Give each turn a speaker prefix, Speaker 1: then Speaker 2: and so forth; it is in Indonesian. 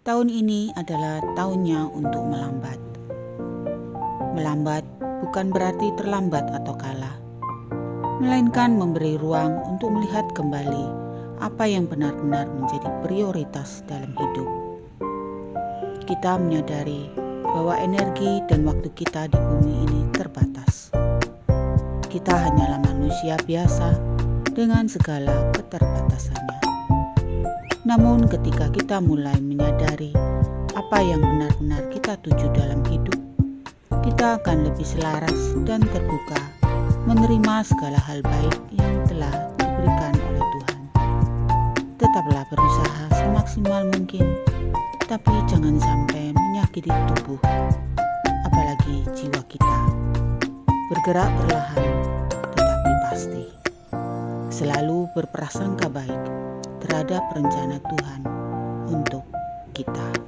Speaker 1: Tahun ini adalah tahunnya untuk melambat. Melambat bukan berarti terlambat atau kalah, melainkan memberi ruang untuk melihat kembali apa yang benar-benar menjadi prioritas dalam hidup. Kita menyadari bahwa energi dan waktu kita di bumi ini terbatas. Kita hanyalah manusia biasa dengan segala keterbatasannya. Namun ketika kita mulai menyadari apa yang benar-benar kita tuju dalam hidup, kita akan lebih selaras dan terbuka menerima segala hal baik yang telah diberikan oleh Tuhan. Tetaplah berusaha semaksimal mungkin, tapi jangan sampai menyakiti tubuh, apalagi jiwa kita. Bergerak perlahan, tetapi pasti. Selalu berprasangka baik terhadap rencana Tuhan untuk kita.